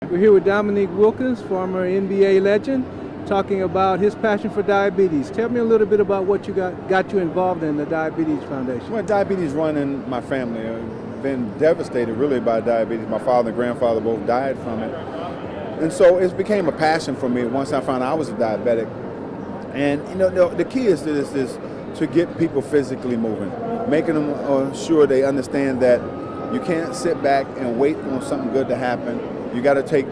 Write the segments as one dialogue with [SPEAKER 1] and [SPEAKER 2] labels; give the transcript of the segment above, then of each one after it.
[SPEAKER 1] We're here with Dominique Wilkins, former NBA legend, talking about his passion for diabetes. Tell me a little bit about what you got you involved in the Diabetes Foundation.
[SPEAKER 2] Well, diabetes run in my family. I've been devastated really by diabetes. My father and grandfather both died from it. And so it became a passion for me once I found out I was a diabetic. And you know, the key is to get people physically moving, making them sure they understand that you can't sit back and wait on something good to happen. You got to take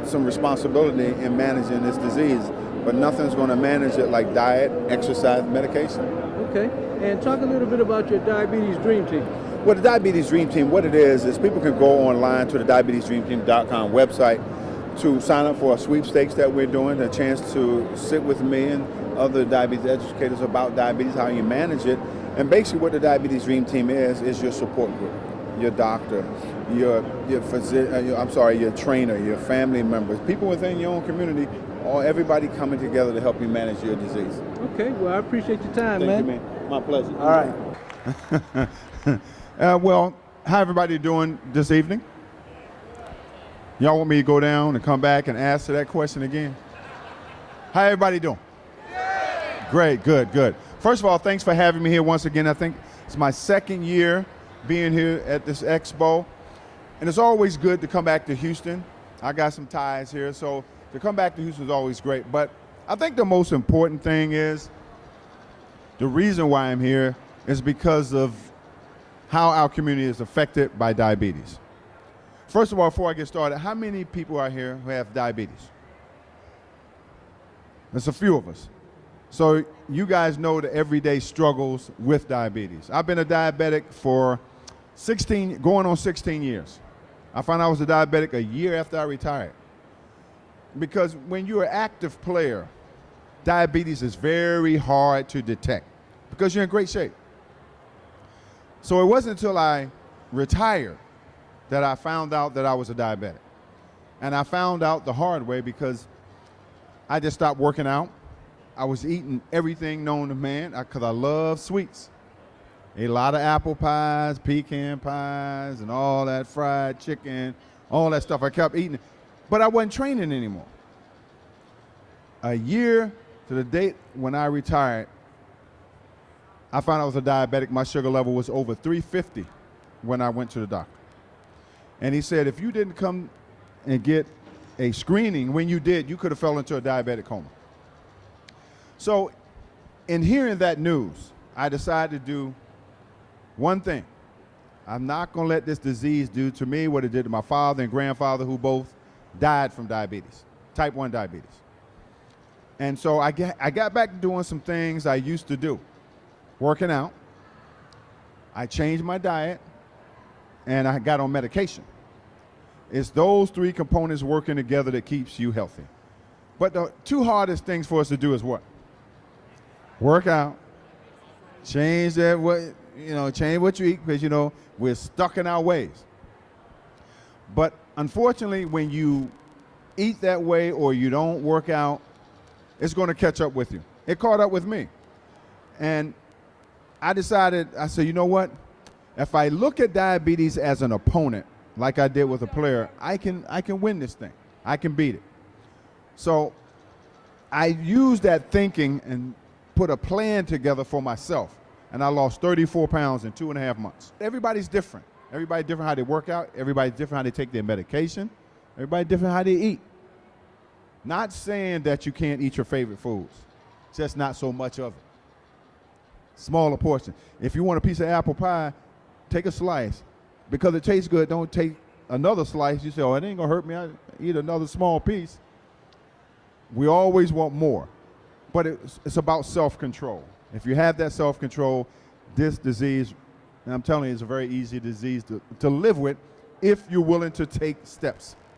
[SPEAKER 2] some responsibility in managing this disease, but nothing's going to manage it like diet, exercise, medication.
[SPEAKER 1] Okay, and talk a little bit about your Diabetes Dream Team.
[SPEAKER 2] Well, the Diabetes Dream Team, what it is people can go online to the diabetesdreamteam.com website to sign up for a sweepstakes that we're doing, a chance to sit with me and other diabetes educators about diabetes, how you manage it. And basically what the Diabetes Dream Team is your support group, your doctor, your trainer, your family members, people within your own community, or everybody coming together to help you manage your disease.
[SPEAKER 1] Okay, well, I appreciate your time,
[SPEAKER 2] Thank
[SPEAKER 1] man.
[SPEAKER 2] you, man. My pleasure.
[SPEAKER 1] All right.
[SPEAKER 3] Well, how everybody doing this evening? Y'all want me to go down and come back and answer that question again? How everybody doing? Great, good. First of all, thanks for having me here once again. I think it's my second year being here at this expo. And it's always good to come back to Houston. I got some ties here, so to come back to Houston is always great. But I think the most important thing is, the reason why I'm here is because of how our community is affected by diabetes. First of all, before I get started, how many people are here who have diabetes? There's a few of us. So you guys know the everyday struggles with diabetes. I've been a diabetic for going on 16 years. I found out I was a diabetic a year after I retired. Because when you're an active player, diabetes is very hard to detect because you're in great shape. So it wasn't until I retired that I found out that I was a diabetic. And I found out the hard way because I just stopped working out. I was eating everything known to man because I love sweets. A lot of apple pies, pecan pies, and all that fried chicken, all that stuff. I kept eating it, but I wasn't training anymore. A year to the date when I retired, I found I was a diabetic. My sugar level was over 350 when I went to the doctor. And he said, if you didn't come and get a screening, when you did, you could have fell into a diabetic coma. So in hearing that news, I decided to do one thing. I'm not going to let this disease do to me what it did to my father and grandfather, who both died from diabetes, type 1 diabetes. And so I got back to doing some things I used to do. Working out, I changed my diet, and I got on medication. It's those three components working together that keeps you healthy. But the two hardest things for us to do is what? Work out, change what you eat, because we're stuck in our ways. But unfortunately, when you eat that way or you don't work out, it's going to catch up with you. It caught up with me. And I said, you know what? If I look at diabetes as an opponent, like I did with a player, I can win this thing. I can beat it. So I used that thinking and put a plan together for myself. And I lost 34 pounds in 2.5 months. Everybody's different. Everybody's different how they work out. Everybody's different how they take their medication. Everybody's different how they eat. Not saying that you can't eat your favorite foods, just not so much of it. Smaller portion. If you want a piece of apple pie, take a slice. Because it tastes good, don't take another slice. You say, oh, it ain't gonna hurt me, I eat another small piece. We always want more. But it's about self-control. If you have that self-control, this disease, and I'm telling you, it's a very easy disease to live with if you're willing to take steps.